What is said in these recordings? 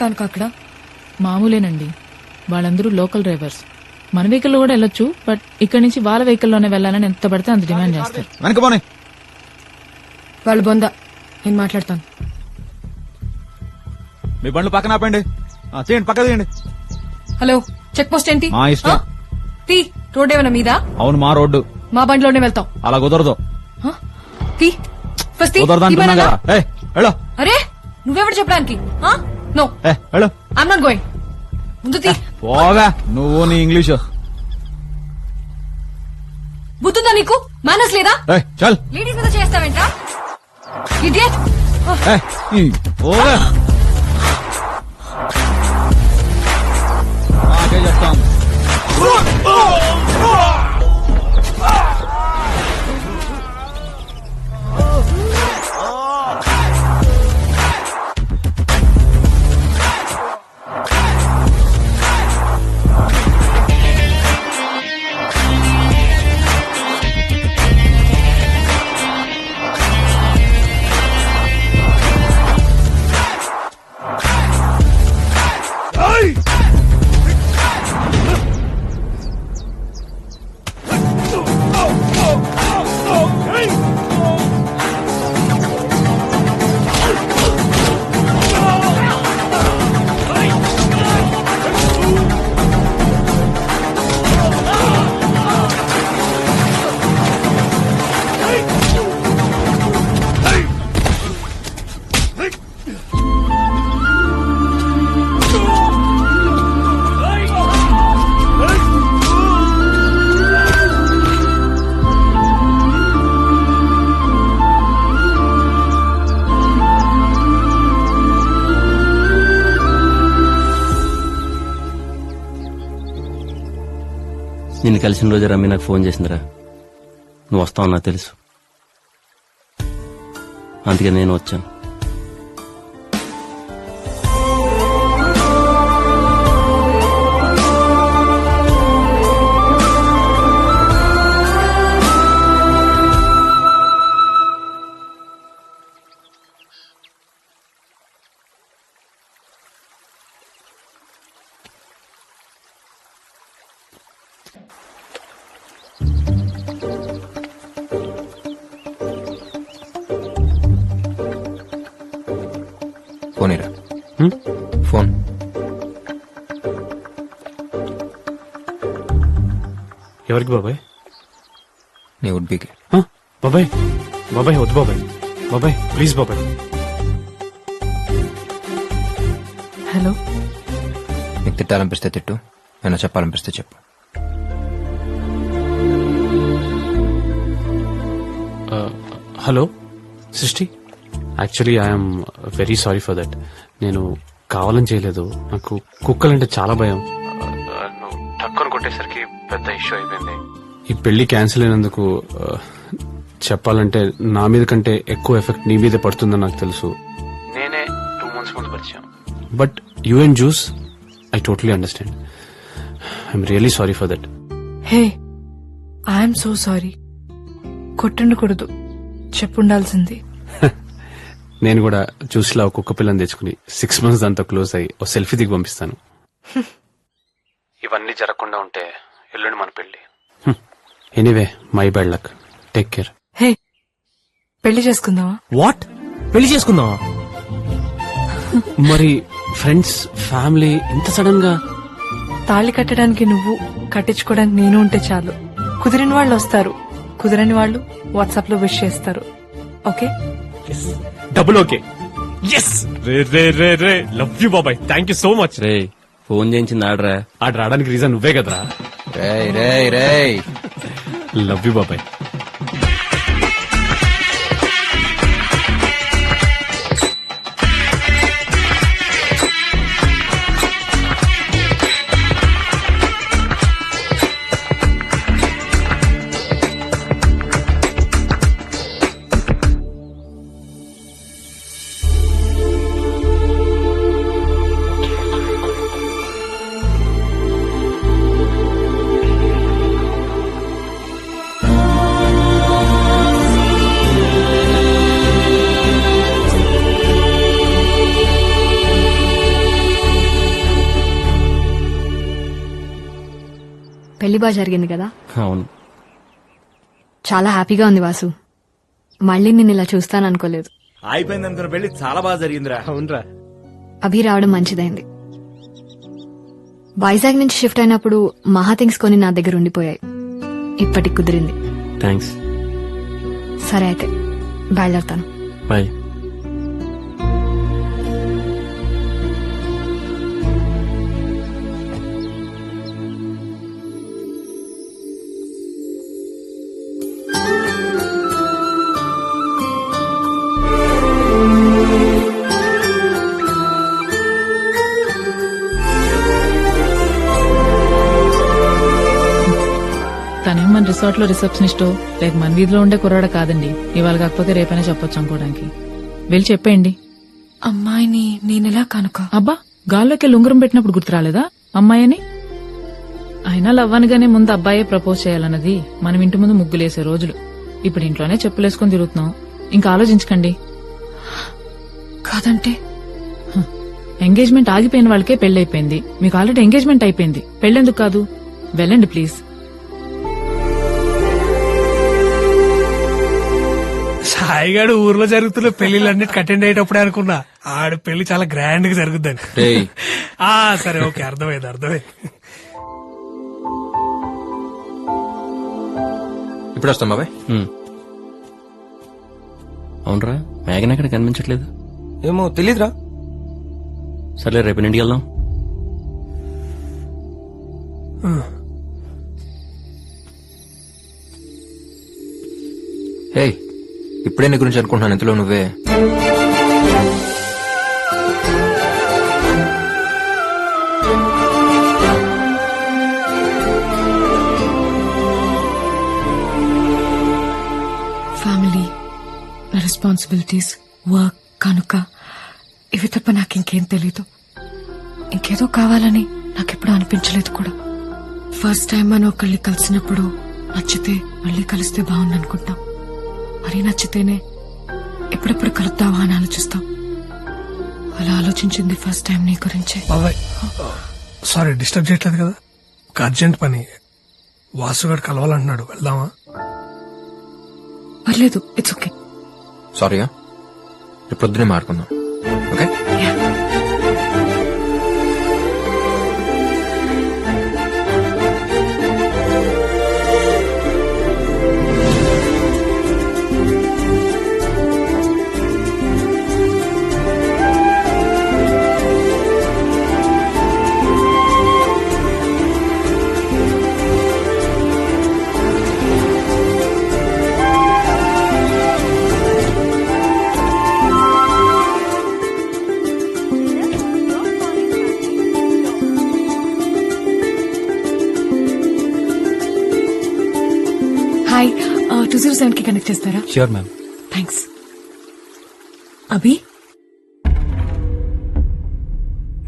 కనుక అక్కడ? మామూలేనండి, వాళ్ళందరూ లోకల్ డ్రైవర్స్. మన వెహికల్లో కూడా వెళ్ళొచ్చు, బట్ ఇక్కడి నుంచి వాళ్ళ వెహికల్లోనే వెళ్ళాలని ఎంత పడితే అంత డిమాండ్ చేస్తారు. వెనకపోనే వాళ్ళు బొందా, నేను మాట్లాడతాను. మీ బండ్లు పక్కన ఆపండి. తీయండి, పక్క తీయండి. హలో, చెక్ పోస్ట్ ఏంటి? మా ఇష్టం. తీ. రోడ్ ఏమైనా మీద? అవును, మా రోడ్డు. మా బండిలోనే వెళ్తాం. అలా కుదరదు. తీ. ఫస్ట్ తీ. కుదరదు అంటున్నా కదా. వెళ్ళు. అరే, నువ్వెవడు చెప్పడానికి? నో, వెళ్ళు. I'm not going. ముందు తీ. పోగా నువ్వు నీ ఇంగ్లీషు. బుద్ధుందా నీకు? మేనర్స్ లేదా? చల్. లేడీస్ మీద చేస్తావేంటా? ఇడియట్. పోగా మాకే చెప్తాం. నిన్ను కలిసిన రోజు రమ్మి నాకు ఫోన్ చేసిందిరా. నువ్వు వస్తావు నాకు తెలుసు, అందుకే నేను వచ్చాను. ఫోన్ ఫోన్ ఎవరికి బాబాయ్? నీ ఉడ్బీకి. బాబాయ్ బాబాయ్ వద్దు బాబాయ్, బాబాయ్ ప్లీజ్ బాబాయ్. హలో, నీకు తిట్టాలనిపిస్తే తిట్టు, ఏమైనా చెప్పాలనిపిస్తే చెప్పు. హలో సృష్టి, actually I'm very sorry for that. నేను కావాలని చేయలేదు. నాకు కుక్కలంటే చాలా భయం. నువ్వు టక్కుని కొట్టేసరికి పెద్ద ఇష్యూ అయిపోయింది. ఈ పెళ్లి క్యాన్సిల్ అయినందుకు చెప్పాలంటే నా మీద కంటే ఎక్కువ ఎఫెక్ట్ నీ మీదే పడుతుందని నాకు తెలుసు. నేనే 2 months ముందు పరిచయం. But you and juice I totally understand. I'm really sorry for that. Hey, I'm so sorry. కొట్టుండకూడదు, చెప్పుండాల్సింది. నేను కూడా చూసిలా ఒక కుక్క పిల్లని తెచ్చుకుని 6 months దాంతో క్లోజ్ అయ్యి ఓ సెల్ఫీ దిగి పంపిస్తాను. ఇవన్నీ జరగకుండా ఉంటే ఎల్లుండి మన పెళ్లి. Anyway, my bad luck. Take care. Hey, పెళ్లి చేసుకుందావా? వాట్? పెళ్లి చేసుకుందావా? మరి ఫ్రెండ్స్, ఫ్యామిలీ ఇంత సడన్ గా? తాళి కట్టడానికి నువ్వు, కట్టించుకోవడానికి నేను ఉంటే చాలు. కుదిరిన వాళ్ళు వస్తారు, కుదరని వాళ్ళు వాట్సాప్ లో విష్ చేస్తారు. ఓకే? Double okay. ఎస్. రే రే రే రే, లవ్ యూ బాబాయ్, థ్యాంక్ యూ సో మచ్. రే, ఫోన్ చేయించింది ఆడరా. ఆడ రావడానికి రీజన్ నువ్వే కదరా. రేయ్ రేయ్ రేయ్, లవ్ యూ బాబాయ్. పెళ్లి బాగా జరిగింది కదా? అవును. చాలా హ్యాపీగా ఉంది వాసు. మళ్ళీ నిన్ను ఇలా చూస్తాననుకోలేదు. అయిపోయింది అనుకున్న పెళ్లి చాలా బాగా జరిగిందిరా. అవునరా. అభి రావడం మంచిదైంది. వైజాగ్ నుంచి షిఫ్ట్ అయినప్పుడు మహా థింగ్స్ కొని నా దగ్గర ఉండిపోయాయి. ఇప్పటికి కుదిరింది. థ్యాంక్స్. సరే అయితే బయలుదేరతాను. బాయ్. తనేం మన రిసార్ట్ లో రిసెప్షనిస్టో లేక మన వీధిలో ఉండే కుర్రాడ కాదండి. ఇవాళ కాకపోతే రేపైనా చెప్పొచ్చు అనుకోవడానికి. వెళ్ళి చెప్పేయండి. అమ్మాయిని నేనెలా కనుక? అబ్బా, గాల్లోకి ఉంగరం పెట్టినప్పుడు గుర్తు రాలేదా అమ్మాయి అని? అయినా లవ్వనగానే ముందు అబ్బాయే ప్రపోజ్ చేయాలన్నది మనం ఇంటి ముందు ముగ్గులేసే రోజులు. ఇప్పుడు ఇంట్లోనే చెప్పులేసుకుని తిరుగుతున్నాం. ఇంకా ఆలోచించకండి. కాదంటే ఎంగేజ్మెంట్ ఆగిపోయిన వాళ్ళకే పెళ్లైపోయింది. మీకు ఆల్రెడీ ఎంగేజ్మెంట్ అయిపోయింది. పెళ్లెందుకు కాదు? వెళ్ళండి ప్లీజ్. సాయిగాడు ఊర్లో జరుగుతున్న పెళ్లిళ్ళన్నిటికి అటెండ్ అయ్యేటప్పుడే అనుకున్నా ఆడు పెళ్లి చాలా గ్రాండ్ గా జరుగుద్దని. రేయ్, సరే ఓకే, అర్థమైంది. ఇప్పుడు వస్తాం బాబాయ్. అవునరా, మేఘన ఎక్కడ కనిపించట్లేదు. ఏమో తెలీదురా. సర్లే, రేపు ఇంటికి వెళ్దాం. హే, ఇప్పుడే నీ గురించి అనుకుంటున్నాను, ఇంతలో నువ్వే. ఫ్యామిలీ, నా రెస్పాన్సిబిలిటీస్, వర్క్ కనుక ఇవి తప్ప నాకింకేం తెలీదు. ఇంకేదో కావాలని నాకెప్పుడు అనిపించలేదు కూడా. ఫస్ట్ టైం మనం ఒకళ్ళని కలిసినప్పుడు నచ్చితే మళ్ళీ కలిస్తే బాగుందనుకుంటాం. మరీ నచ్చితేనే ఎప్పుడెప్పుడు కలుద్దావా అని ఆలోచిస్తాం. అలా ఆలోచించింది ఫస్ట్ టైం నీ గురించే. బాబాయ్ సారీ, డిస్టర్బ్ చేయట్లేదు కదా? ఒక అర్జెంట్ పని, వాసుగాడు కలవాలంటున్నాడు, వెళ్దామా? పర్లేదు, ఇట్స్ ఓకే. సారీగా, రేపు పొద్దునే మారుకుందాం. ఓకే. హాయ్, 207 కి కనెక్ట్ చేస్తారా? Sure ma'am. థ్యాంక్స్. అభి,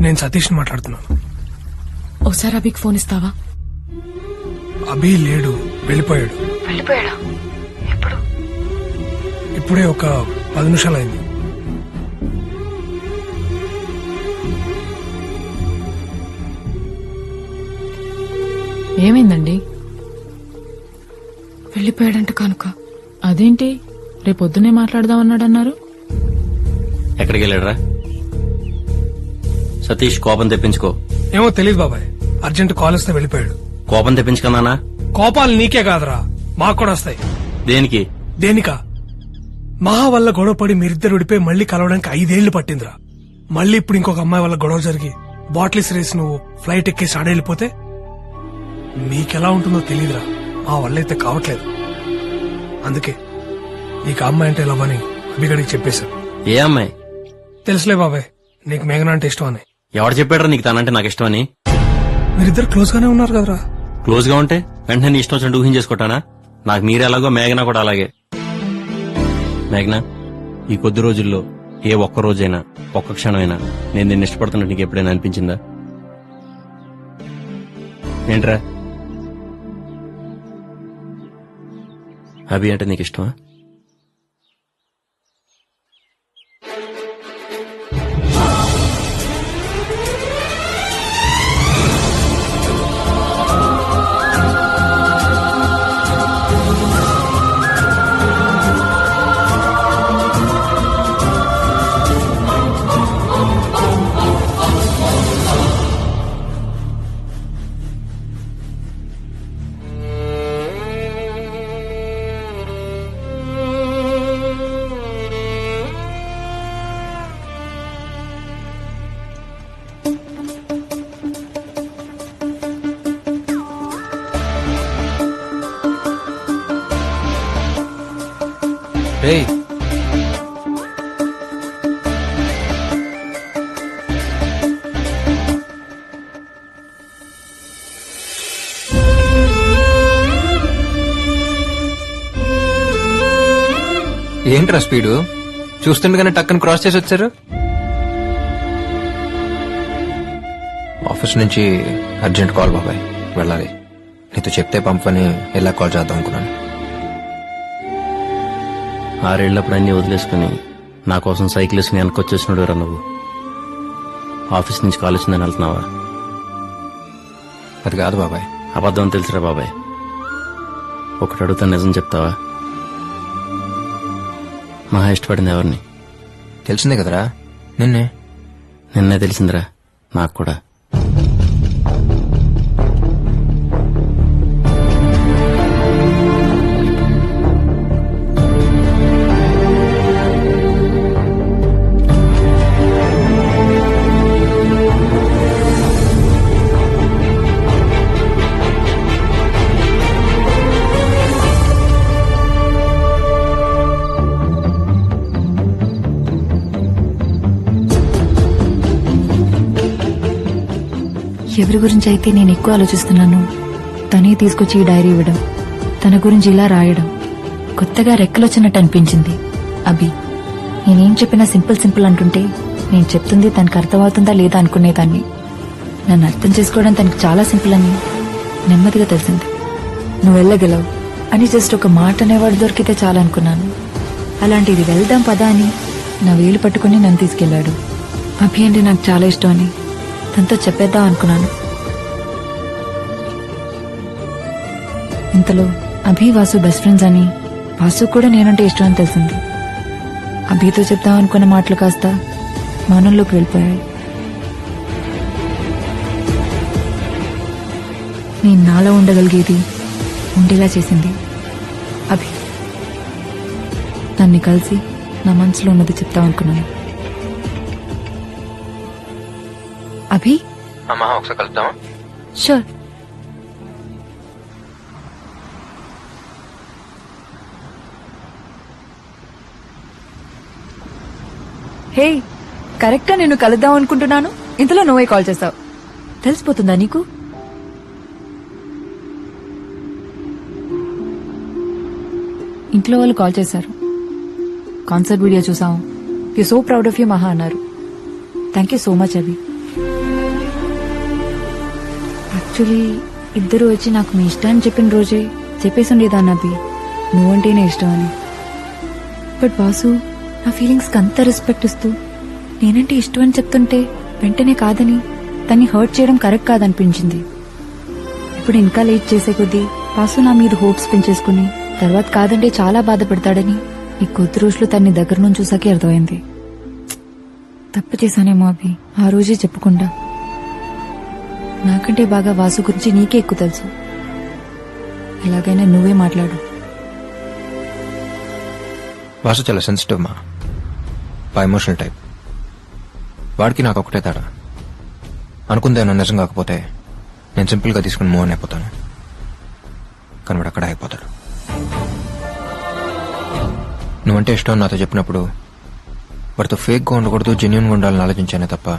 నేను సతీష్ మాట్లాడుతున్నాను. ఒకసారి అభికి ఫోన్ ఇస్తావా? అభి లేడు, వెళ్ళిపోయాడు. వెళ్ళిపోయాడా? ఎప్పుడు? ఇప్పుడే ఒక 10 నిమిషాలు అయింది. ఏమైందండి? వెళ్ళిపోయాడంట కనుక. అదేంటి, రేపొద్దునే మాట్లాడదామన్నాడన్నారు? ఎక్కడికి వెళ్ళాడరా? సతీష్, కోపం తెప్పించుకో. ఏమో తెలీదు బాబాయ్, అర్జెంట్ కాల్ వస్తే వెళ్ళిపోయాడు. కోపం తెప్పించుకున్నానా? కోపాలు నీకే కాదురా, మాకు కూడా వస్తాయి. దేనికి? దేనికా? మహా వల్ల గొడవపడి మీరిద్దరు విడిపోయి మళ్లీ కలవడానికి 5 ఏళ్లు పట్టిందిరా. మళ్ళీ ఇప్పుడు ఇంకొక అమ్మాయి వల్ల గొడవ జరిగి బాటిల్స్ రేసి నువ్వు ఫ్లైట్ ఎక్కేసి ఆడెళ్ళిపోతే నీకెలా ఉంటుందో తెలీదురా. మా వల్లైతే కావట్లేదు. అందుకే నీకు అమ్మాయి అంటే లవ్ అని అభిగడికి చెప్పేశాను. ఏ అమ్మాయి? తెలుసులే బాబాయ్, నీకు మేఘన అంటే ఇష్టం అని. ఎవరు చెప్పాడరా నీకు తనంటే నాకు ఇష్టం అని? మీరిద్దరు క్లోజ్ గానే ఉన్నారు కదరా. క్లోజ్ గా ఉంటే వెంటనే నీ ఇష్టం వచ్చినట్టు ఊహించేసుకుంటానా? నాకు మీరే ఎలాగో మేఘన కూడా అలాగే. మేఘన, ఈ కొద్ది రోజుల్లో ఏ ఒక్క రోజైనా ఒక్క క్షణమైనా నేను నిన్ను ఇష్టపడుతున్నట్టు నీకు ఎప్పుడైనా అనిపించిందా? ఏంట్రా, అభి అంటే నీకు ఇష్టమా? రేయ్ ఏంట్రా స్పీడు చూస్తుండగానే టక్కన క్రాస్ చేసి వచ్చారు ఆఫీస్ నుంచి అర్జెంట్ కాల్ బాబాయ్ వెళ్ళాలి నీతో చెప్తే పంపని ఎలా కాల్ చేద్దాం అనుకున్నాను 6 ఏళ్ళప్పుడు అన్ని వదిలేసుకుని నా కోసం సైకిల్ వేసుకుని వెనకొచ్చేసినాడు రా నువ్వు. ఆఫీస్ నుంచి కాల్ వచ్చిందని వెళ్తున్నావా? అది కాదు బాబాయ్. అబద్ధం అని తెలుసురా బాబాయ్. ఒకటి అడుగుతాను, నిజం చెప్తావా? మహా ఇష్టపడింది ఎవరిని? తెలిసిందే కదరా, నిన్నే. నిన్నే తెలిసిందిరా నాకు కూడా. ఎవరి గురించి అయితే నేను ఎక్కువ ఆలోచిస్తున్నాను తనే తీసుకొచ్చి ఈ డైరీ ఇవ్వడం, తన గురించి ఇలా రాయడం కొత్తగా రెక్కలొచ్చినట్టు అనిపించింది. అభి నేనేం చెప్పినా సింపుల్ అంటుంటే నేను చెప్తుంది తనకు అర్థమవుతుందా లేదా అనుకునేదాన్ని. నన్ను అర్థం చేసుకోవడం తనకు చాలా సింపుల్ అని నెమ్మదిగా తెలిసింది. నువ్వు వెళ్ళగలవు అని జస్ట్ ఒక మాట అనేవాడు దొరికితే చాలనుకున్నాను. అలాంటిది వెళ్దాం పదా అని నా వేలు పట్టుకుని నన్ను తీసుకెళ్లాడు. అభి అంటే నాకు చాలా ఇష్టం అని తనతో చెప్పేద్దాం అనుకున్నాను. ఇంతలో అభి వాసు బెస్ట్ ఫ్రెండ్స్ అని, వాసు కూడా నేనంటే ఇష్టం అని తెలిసింది. అభితో చెప్దాం అనుకున్న మాటలు కాస్త మౌనంలోకి వెళ్ళిపోయాయి. నేను నాలో ఉండగలిగేది ఉండేలా చేసింది అభి. నన్ను కలిసి నా మనసులో ఉన్నది చెప్తాం అనుకున్నాను. అభి అమ్మా ఒకసారి కలుద్దామా? షూర్. హే, కరెక్ట్గా నేను కలుద్దాం అనుకుంటున్నాను, ఇంతలో నువ్వే కాల్ చేస్తావు. తెలిసిపోతుందా నీకు? ఇంట్లో వాళ్ళు కాల్ చేశారు. కాన్సర్ట్ వీడియో చూసాం, you so proud of you మహా అన్నారు. Thank you so much Abhi. Actually ఇద్దరు వచ్చి నాకు మీ ఇష్టాన్ని చెప్పిన రోజే చెప్పేసి ఉండేదాన్ని అభి, నువ్వంటేనే ఇష్టం అని. బట్ వాసు నా ఫీలింగ్స్కి అంత రెస్పెక్ట్ ఇస్తూ నేనంటే ఇష్టం అని చెప్తుంటే వెంటనే కాదని తన్ని హర్ట్ చేయడం కరెక్ట్ కాదనిపించింది. ఇప్పుడు ఇంకా లేట్ చేసే కొద్దీ వాసు నా మీద హోప్స్ పెంచేసుకుని తర్వాత కాదంటే చాలా బాధపడతాడని ఈ కొద్ది రోజులు తన్ని దగ్గర నుంచి చూసాకే అర్థమైంది. తప్పు చేశానేమో అభి, ఆ రోజే చెప్పకుండా. నాకంటే బాగా వాసు గురించి నీకే ఎక్కువ తెలుసు. ఎలాగైనా నువ్వే మాట్లాడు. వాసు చాలా సెన్సిటివ్ మా, బా ఎమోషనల్ టైప్. వాడికి నాకు ఒకటే తేడా, అనుకుందేమో నిజం కాకపోతే నేను సింపుల్ గా తీసుకుని మూవ్ అయిపోతాను, కానీ వాడు అక్కడ అయిపోతాడు. నువ్వంటే ఇష్టం నాతో చెప్పినప్పుడు వాడితో ఫేక్ గా ఉండకూడదు, జెన్యున్ గా ఉండాలని ఆలోచించానే తప్ప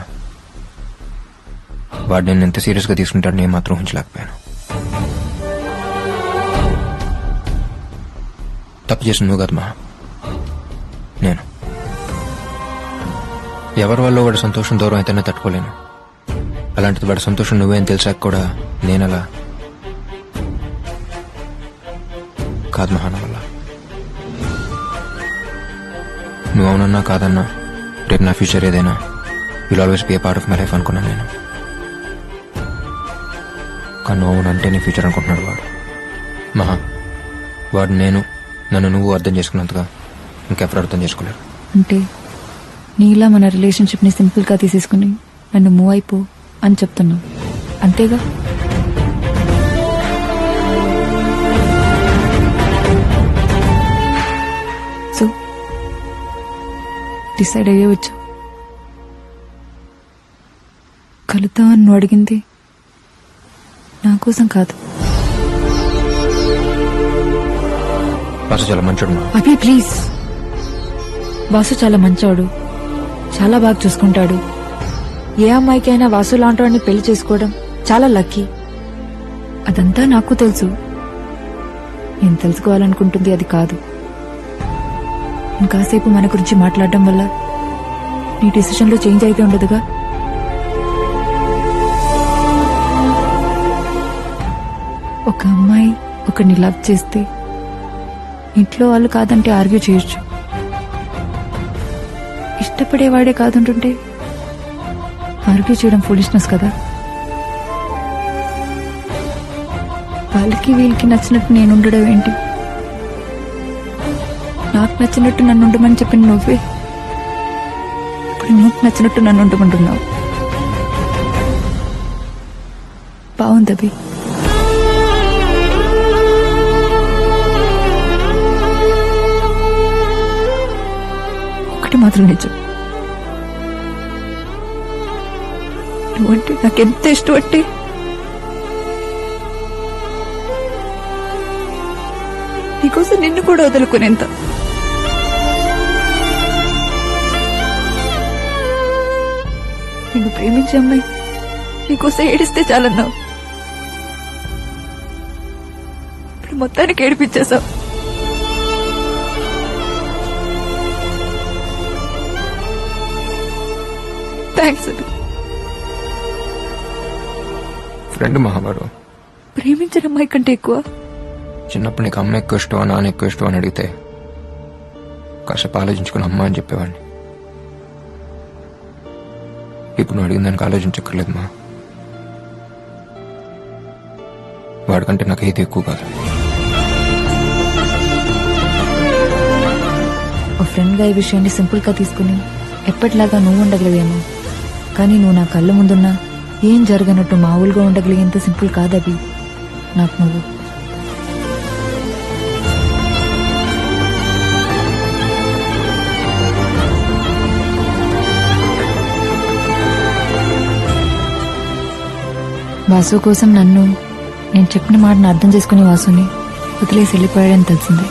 వాడు నేను ఎంత సీరియస్ గా తీసుకుంటాడు నేను మాత్రం ఊహించలేకపోయాను. తప్పు చేసిన నువ్వు కదా మా, నేను. ఎవరి వల్ల వాడి సంతోషం దూరం అయితేనే తట్టుకోలేను. అలాంటిది వాడి సంతోషం నువ్వేం తెలిసాక కూడా నేనలా కాదు మహాన వల్ల. నువ్వు అవునన్నా కాదన్నా రేపు నా ఫ్యూచర్ ఏదైనా will always be A part of my life అనుకున్నాను నేను. కానీ నువ్వు అవునంటే నీ ఫ్యూచర్ అనుకుంటున్నాడు వాడు. మహా, వాడు నన్ను నువ్వు అర్థం చేసుకున్నంతగా ఇంకెప్పుడు అర్థం చేసుకోలేరు. అంటే నీలా మన రిలేషన్షిప్ ని సింపుల్ గా తీసేసుకుని నన్ను మూవ్ అయిపో అని చెప్తున్నావు, అంతేగా? సో డిసైడ్ అయ్యే వచ్చావు. కలుద్దామని నువ్వు అడిగింది నా కోసం కాదు. వాసు చాలా మంచోడు మా. అభి ప్లీజ్, వాసు చాలా మంచోడు, చాలా బాగా చూసుకుంటాడు. ఏ అమ్మాయికైనా వాసు లాంటి వాడిని పెళ్లి చేసుకోవడం చాలా లక్కీ. అదంతా నాకు తెలుసు. నేను తెలుసుకోవాలనుకుంటుంది అది కాదు. ఇంకాసేపు మన గురించి మాట్లాడడం వల్ల నీ డిసిషన్ లో చేంజ్ అయితే ఉండదుగా. ఒక అమ్మాయి ఒకరిని లవ్ చేస్తే ఇంట్లో వాళ్ళు కాదంటే ఆర్గ్యూ చేయొచ్చు. ఇష్టపడేవాడే కాదంటుంటే ఆర్గ్యూ చేయడం ఫూలిష్నెస్ కదా. వాళ్ళకి వీళ్ళకి నచ్చినట్టు నేను ఉండడం ఏంటి? నాకు నచ్చినట్టు నన్ను ఉండమని చెప్పిన నువ్వే ఇప్పుడు నీకు నచ్చినట్టు నన్ను ఉండమంటున్నావు. బాగుంది. ఒకటి మాత్రం నిజం, నువ్వంటే నాకెంత ఇష్టం అంటే నీకోసం నిన్ను కూడా వదులుకునేంత. నిన్ను ప్రేమించే అమ్మాయి నీకోసం ఏడిస్తే చాలన్నావు. ఇప్పుడు మొత్తానికి ఏడిపించేశావు. థ్యాంక్స్. ఫ్రెండ్ మహావాడు. ప్రేమించిన అమ్మాయి కంటే ఎక్కువ. చిన్నప్పుడు నీకు అమ్మ ఎక్కువ ఇష్టం, నాన్న ఎక్కువ ఇష్టం అని అడిగితే కాసేపు ఆలోచించుకుని అమ్మ అని చెప్పేవాడిని. ఇప్పుడు నువ్వు అడిగిన దానికి ఆలోచించక్కర్లేదు మా. వాడికంటే నాకు ఏది ఎక్కువ కాదు. ఓ ఫ్రెండ్ గా ఈ విషయాన్ని సింపుల్ గా తీసుకుని ఎప్పటిలాగా నువ్వు ఉండగలిగాను. కానీ నువ్వు నా కళ్ళ ముందున్నా ఏం జరగనట్టు మామూలుగా ఉండగలిగేంత సింపుల్ కాదవి నాకు నువ్వు. వాసు కోసం నేను చెప్పిన మాటను అర్థం చేసుకుని వాసుని వదిలేసి వెళ్ళిపోయాడని తెలిసింది.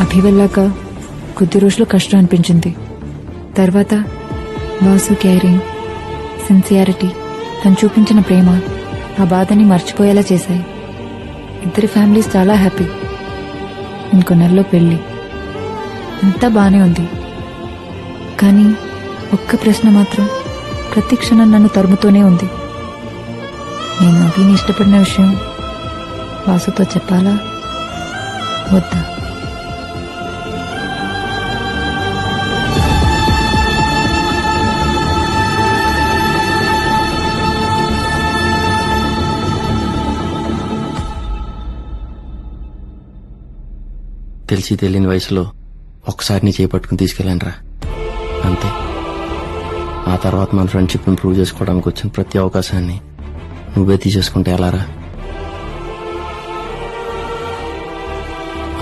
అభి వెళ్ళాక కొద్ది రోజులు కష్టం అనిపించింది. తర్వాత వాసు కేరింగ్, సిన్సియారిటీ, తను చూపించిన ప్రేమ ఆ బాధని మర్చిపోయేలా చేశాయి. ఇద్దరి ఫ్యామిలీస్ చాలా హ్యాపీ. ఇంకో నెలలో పెళ్లి. అంతా బానే ఉంది. కానీ ఒక్క ప్రశ్న మాత్రం ప్రతి క్షణం నన్ను తరుముతూనే ఉంది. నేను అభిని ఇష్టపడిన విషయం వాసుతో చెప్పాలా వద్దా? తెలిసి తెలియని వయసులో ఒక్కసారి నీ చేపట్టుకుని తీసుకెళ్ళాను రా, అంతే. ఆ తర్వాత మన ఫ్రెండ్షిప్ ని ప్రూవ్ చేసుకోవడానికి వచ్చిన ప్రతి అవకాశాన్ని నువ్వే తీసేసుకుంటే ఎలారా?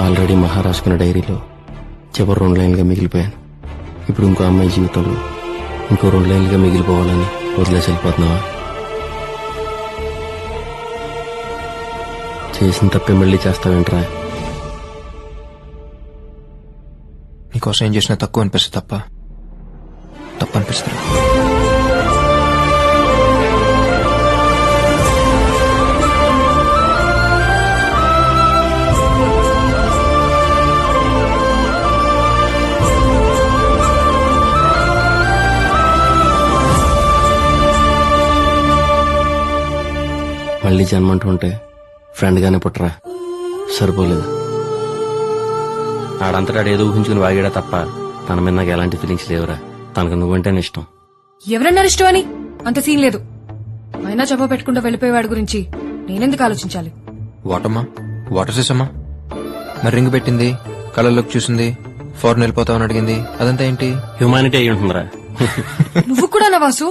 ఆల్రెడీ మహారాష్కున్న డైరీలో చివరి 2 లైన్లుగా మిగిలిపోయాను. ఇప్పుడు ఇంకో అమ్మాయి జీవితంలో ఇంకో 2 లైన్లుగా మిగిలిపోవాలని వదిలేసి వెళ్ళిపోతున్నావా? చేసిన తప్పే మళ్ళీ చేస్తావేంట్రా? నీకోసం ఏం చేసినా తక్కువ అనిపిస్తుంది తప్ప అనిపిస్తుంది. మళ్ళీ జన్మంటుంటే ఫ్రెండ్ గానే పుట్టరా, సరిపోలేదు. ఆడంతటా ఏదో ఊహించుకుని వాగాడా తప్ప తన మీద నాకు ఎలాంటి ఫీలింగ్స్ లేవురా. తనకు నువ్వంటేనే ఇష్టం. ఎవరన్నారు ఇష్టం అని? అంత సీన్ లేదు. అయినా చెప్ప పెట్టుకుంటూ వెళ్ళిపోయేవాడి గురించి నేనెందుకు ఆలోచించాలి? వాటమ్మా, వాటర్ చేసమ్మా. మరి రింగ్ పెట్టింది, కళ్ళలోకి చూసింది, ఫారెన్ వెళ్ళిపోతామని అడిగింది, అదంతా ఏంటి? హ్యూమానిటీ అయి ఉంటుందిరా. నువ్వు కూడా నా వాసు